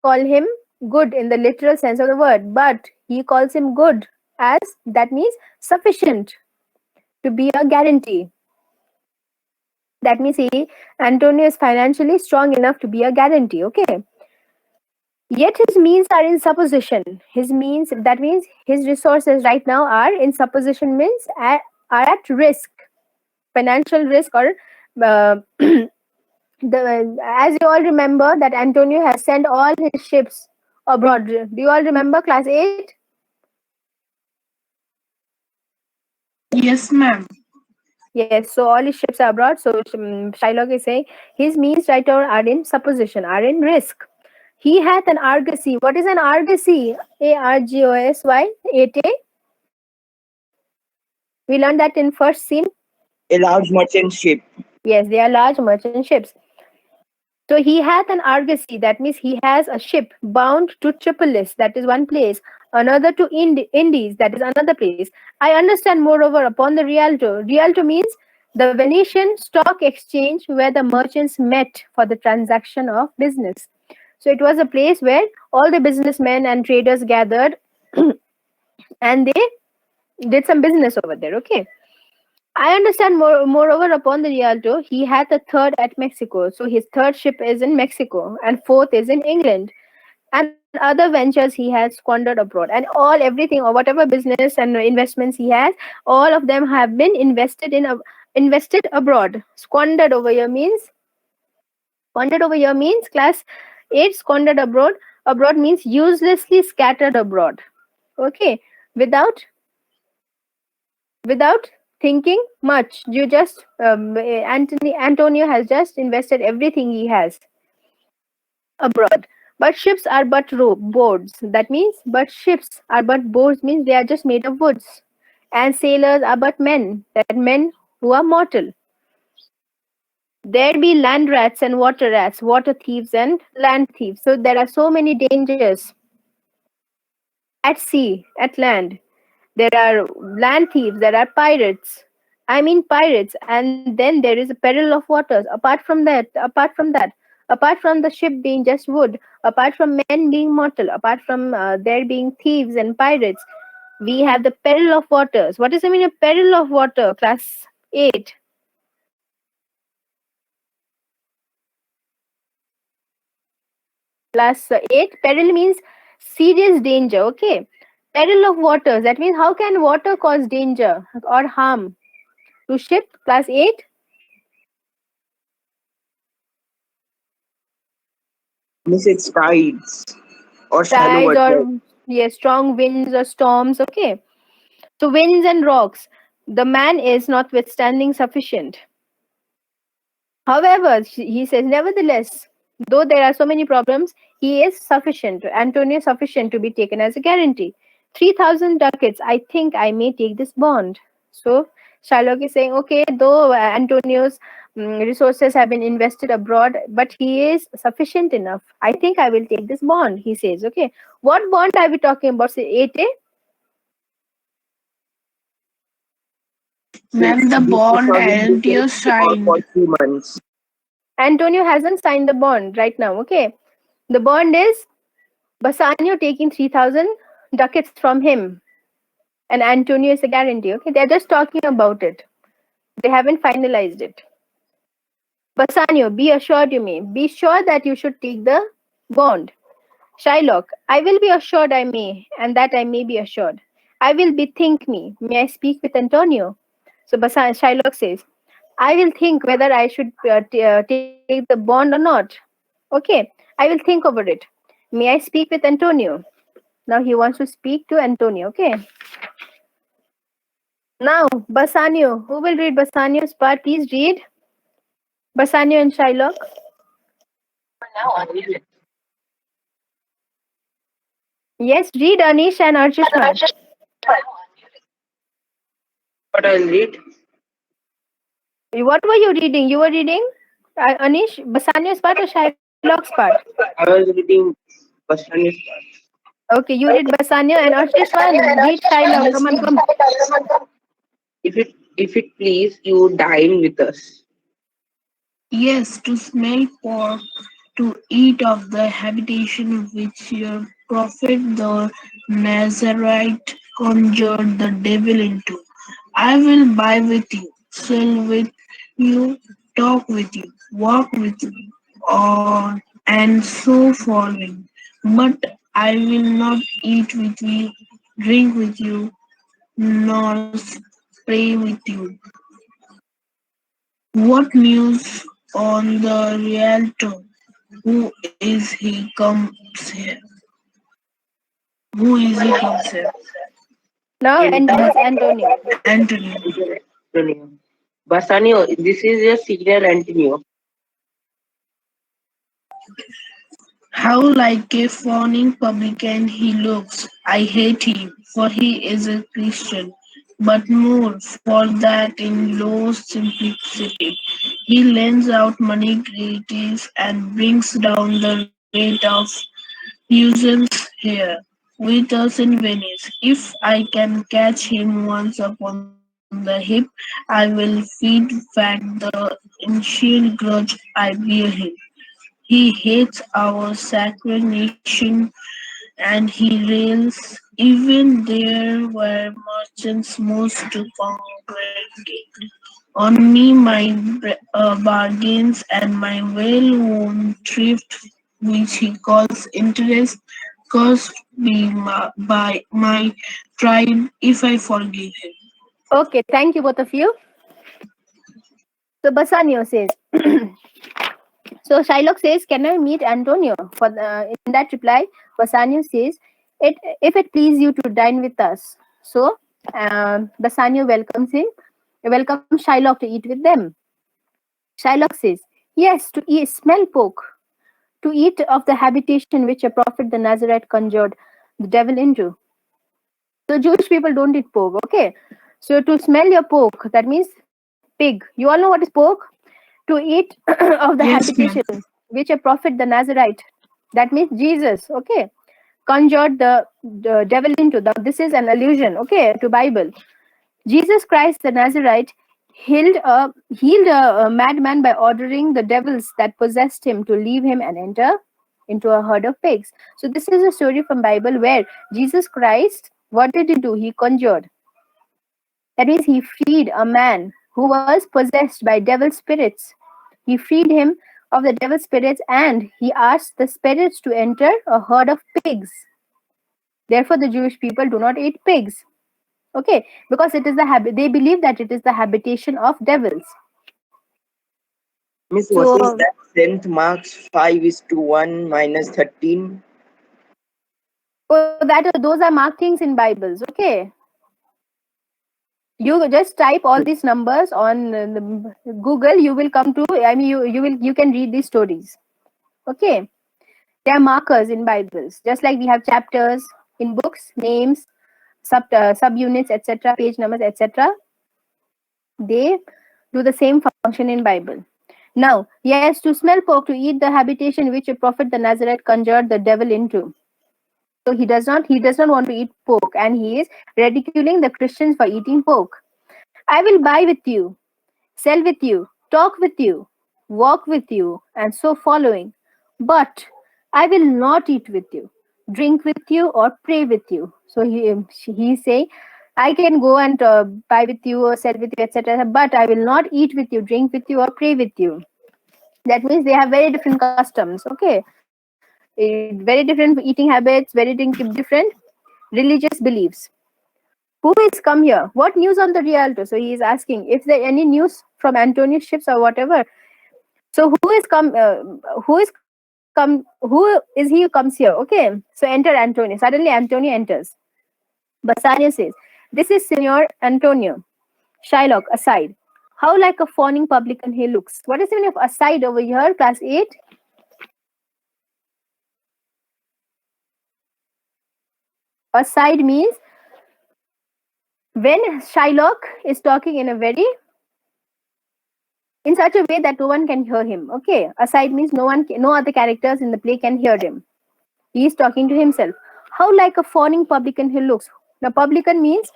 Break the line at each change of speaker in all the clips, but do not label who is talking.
call him good in the literal sense of the word, but he calls him good as that means sufficient to be a guarantee. That means Antonio is financially strong enough to be a guarantee. Okay. Yet his means are in supposition. His means, that means his resources right now are in supposition, means are at risk, financial risk, or as you all remember that Antonio has sent all his ships abroad. Do you all remember class 8?
Yes, ma'am.
Yes, so all his ships are abroad. So Shylock is saying his means right now are in supposition, are in risk. He hath an argosy. What is an argosy? Argosy. 8a. We learned that in first scene.
A large merchant ship.
Yes, they are large merchant ships. So he hath an argosy. That means he has a ship bound to Tripolis. That is one place. Another to Indies. That is another place. I understand moreover upon the Rialto. Rialto means the Venetian stock exchange where the merchants met for the transaction of business. So it was a place where all the businessmen and traders gathered and they did some business over there. Okay. I understand moreover upon the Rialto, he had a third at Mexico. So his third ship is in Mexico and fourth is in England. And other ventures he has squandered abroad. And everything or whatever business and investments he has, all of them have been invested abroad. Squandered over here means class 8 squandered abroad. Abroad means uselessly scattered abroad. Okay. Without without thinking much. You just Antonio has just invested everything he has abroad. But ships are but boards. That means, but ships are but boards means they are just made of woods. And sailors are but men. That men who are mortal. There be land rats and water thieves and land thieves. So there are so many dangers at sea, at land. There are land thieves, there are pirates. I mean pirates, and then there is a peril of waters. Apart from the ship being just wood, apart from men being mortal, apart from there being thieves and pirates, we have the peril of waters. What does it mean, a peril of water? Class 8. Class 8, peril means serious danger. Okay. Peril of waters. That means how can water cause danger or harm to ship? Class 8.
Miss its tides or shallow
Tides
water.
or yes, strong winds or storms. Okay. So winds and rocks. The man is notwithstanding sufficient. However, he says, nevertheless, though there are so many problems, he is sufficient. Antonio is sufficient to be taken as a guarantee. 3,000 ducats. I think I may take this bond. So Shylock is saying, okay, though Antonio's resources have been invested abroad, but he is sufficient enough. I think I will take this bond, he says. Okay. What bond are we talking about? Say 8A?
Ma'am, the bond LTO
For
signed.
3 months.
Antonio hasn't signed the bond right now. Okay. The bond is Bassanio taking 3,000 ducats from him, and Antonio is a guarantee. Okay, they're just talking about it. They haven't finalized it. Bassanio, be assured you may. Be sure that you should take the bond. Shylock, I will be assured I may, and that I may be assured. I will bethink me. May I speak with Antonio? So Shylock says, I will think whether I should take the bond or not. Okay, I will think over it. May I speak with Antonio? Now he wants to speak to Antonio. Okay. Now, Bassanio. Who will read Bassanio's part? Please read. Bassanio and Shylock. Yes, read Anish and Archishman.
What I'll read.
What were you reading? You were reading Anish, Bassanio's part or Shylock's part?
I was reading Basani's part.
Okay, you read Bassanio and Archishman. Read Shylock. Come on, come.
If it please you dine with us.
Yes, to smell pork, to eat of the habitation which your prophet the Nazarite conjured the devil into. I will buy with you, sell with you, talk with you, walk with you, on and so following. But I will not eat with you, drink with you, nor pray with you. What news on the Rialto? Who is he comes here? Who is he comes here?
Now enters Antonio.
Antonio.
Antonio. Bassanio, this is your senior Antonio.
How like a fawning publican he looks. I hate him, for he is a Christian, but more for that in low simplicity. He lends out money gratis and brings down the rate of nuisance here with us in Venice. If I can catch him once upon the hip, I will feed back the ancient grudge I bear him. He hates our sacred nation and he rails. Even there were merchants most to congregate. On me my bargains and my well-worn thrift, which he calls interest, cursed be by my pride if I forgive him.
Okay, thank you both of you. So Bassanio says, so Shylock says, "Can I meet Antonio?" In that reply, Bassanio says, if it please you to dine with us." So Bassanio welcomes Shylock to eat with them. Shylock says, "Yes, to eat, smell pork, to eat of the habitation which a prophet the Nazarite conjured the devil into." So Jewish people don't eat pork, okay? So to smell your pork, that means pig. You all know what is pork? To eat of the
Yes,
habitation
ma'am.
which a prophet the Nazarite, that means Jesus, okay, conjured the devil into. This is an allusion, okay, to Bible. Jesus Christ the Nazarite healed a madman by ordering the devils that possessed him to leave him and enter into a herd of pigs. So this is a story from Bible where Jesus Christ, what did he do? He conjured. That means he freed a man who was possessed by devil spirits. He freed him of the devil spirits and he asked the spirits to enter a herd of pigs. Therefore, the Jewish people do not eat pigs. Okay, because it is the habit. They believe that it is the habitation of devils.
Miss, what is
So,
that? Tenth marks 5 is to 1 minus 13.
those are marked things in Bibles. Okay, you just type all these numbers on Google. You will come to. I mean, you can read these stories. Okay, they are markers in Bibles, just like we have chapters in books, names, subunits, etc., page numbers, etc. They do the same function in Bible. Now, yes, to smell pork, to eat the habitation which a prophet the Nazarite conjured the devil into. So he does not want to eat pork, and he is ridiculing the Christians for eating pork. "I will buy with you, sell with you, talk with you, walk with you, and so following. But I will not eat with you, drink with you, or pray with you." So he's saying, "I can go and buy with you or sell with you, etc. But I will not eat with you, drink with you, or pray with you." That means they have very different customs. Okay, very different eating habits, very different religious beliefs. "Who is come here? What news on the Rialto?" So he is asking if there any news from Antonio's ships or whatever. So who is come? Who is he who comes here? Okay. So enter Antonio. Suddenly Antonio enters. Bassanio says, "This is Signor Antonio." Shylock aside. "How like a fawning publican he looks." What is the meaning of aside over here? Class 8. Aside means when Shylock is talking in such a way that no one can hear him. Okay. Aside means no other characters in the play can hear him. He is talking to himself. "How like a fawning publican he looks." Now, publican means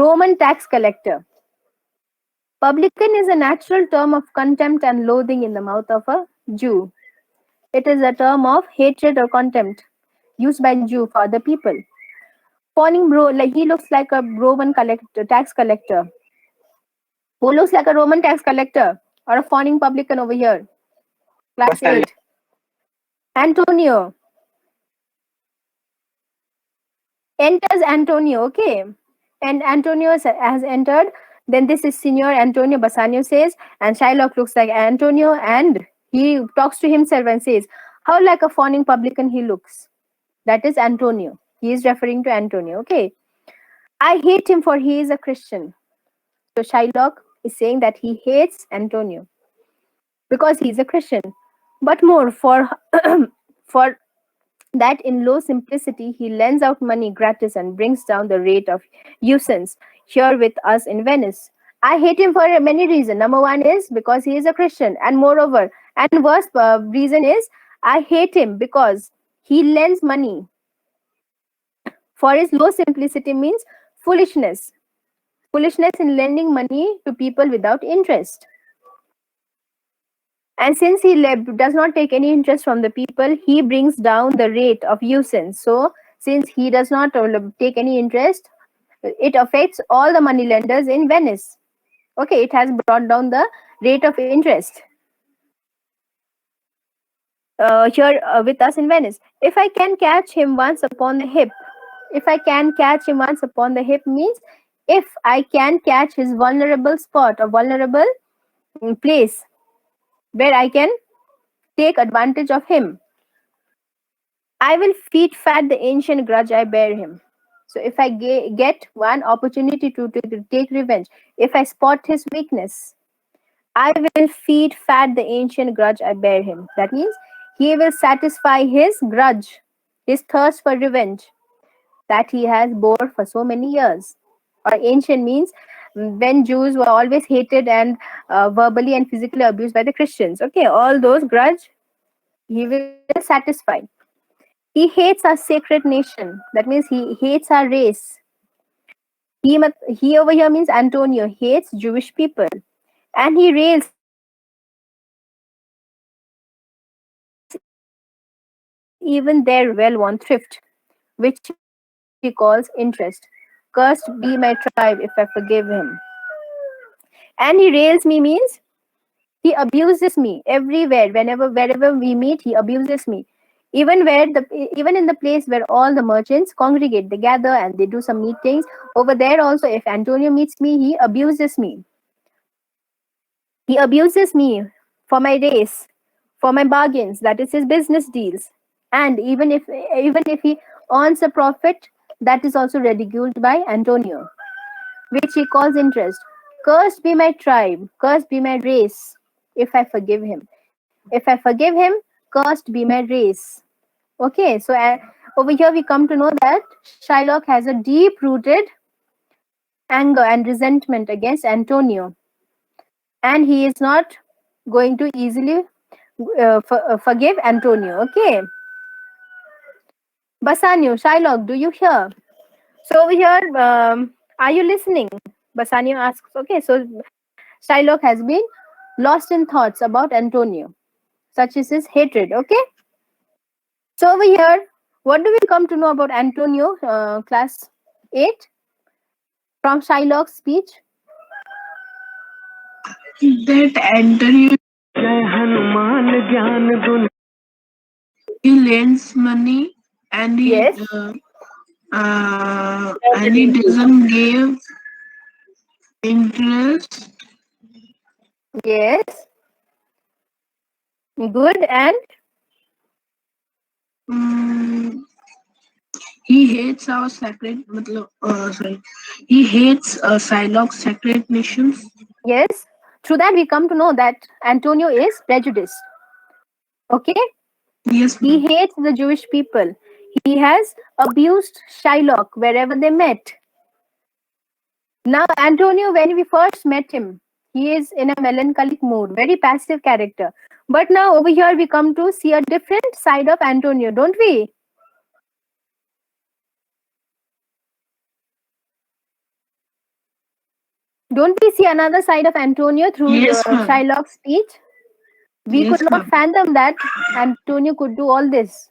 Roman tax collector. Publican is a natural term of contempt and loathing in the mouth of a Jew. It is a term of hatred or contempt used by Jew for other people. Fawning bro, like he looks like a Roman tax collector. Who looks like a Roman tax collector or a fawning publican over here? Class
Bassanio.
8. Antonio. Enters Antonio, okay. And Antonio has entered. Then this is Signor Antonio, Bassanio says, and Shylock looks like Antonio, and he talks to himself and says, how like a fawning publican he looks. That is Antonio. He is referring to Antonio, okay. I hate him for he is a Christian. So Shylock is saying that he hates Antonio because he is a Christian. But more for for that in low simplicity he lends out money gratis and brings down the rate of usance here with us in Venice. I hate him for many reasons. Number one is because he is a Christian, and moreover, and worst reason is I hate him because he lends money. For his low simplicity means foolishness. Foolishness in lending money to people without interest. And since he does not take any interest from the people, he brings down the rate of usance. So, since he does not take any interest, it affects all the money lenders in Venice. Okay, it has brought down the rate of interest here with us in Venice. If I can catch him once upon the hip, if I can catch him once upon the hip means if I can catch his vulnerable spot or vulnerable place where I can take advantage of him, I will feed fat the ancient grudge I bear him. So if I get one opportunity to take revenge, if I spot his weakness, I will feed fat the ancient grudge I bear him. That means he will satisfy his grudge, his thirst for revenge that he has bore for so many years. Or ancient means when Jews were always hated and verbally and physically abused by the Christians. Okay, all those grudge he will satisfy. He hates our sacred nation. That means he hates our race. He over here means Antonio hates Jewish people. And he rails even their well worn thrift, which he calls interest. Which he calls interest. Cursed be my tribe if I forgive him. And he rails me means he abuses me everywhere. Wherever we meet, he abuses me. Even in the place where all the merchants congregate, they gather and they do some meetings. Over there also, if Antonio meets me, he abuses me. He abuses me for my race, for my bargains, that is his business deals. And even if he earns a profit, that is also ridiculed by Antonio, which he calls interest. Cursed be my tribe, cursed be my race, if I forgive him. If I forgive him, cursed be my race. Okay, so over here we come to know that Shylock has a deep rooted anger and resentment against Antonio, and he is not going to easily forgive Antonio. Okay, Bassanio, Shylock, do you hear? So over here, are you listening? Bassanio asks. Okay, so Shylock has been lost in thoughts about Antonio. Such is his hatred. Okay, so over here, what do we come to know about Antonio, class 8, from Shylock's speech?
That Antonio he lends money and
Yes,
he doesn't give interest.
yes, good, and
Mm, he hates our sacred. Sorry, he hates Psylocke's sacred nations.
yes. Through that, we come to know that Antonio is prejudiced. Okay,
Yes,
he
ma'am.
hates the Jewish people. He has abused Shylock wherever they met. Now, Antonio, when we first met him, he is in a melancholic mood, very passive character. But now, over here, we come to see a different side of Antonio, don't we? Don't we see another side of Antonio through
Yes, ma'am.
Shylock's speech? We could
Yes,
not
ma'am.
fathom that Antonio could do all this.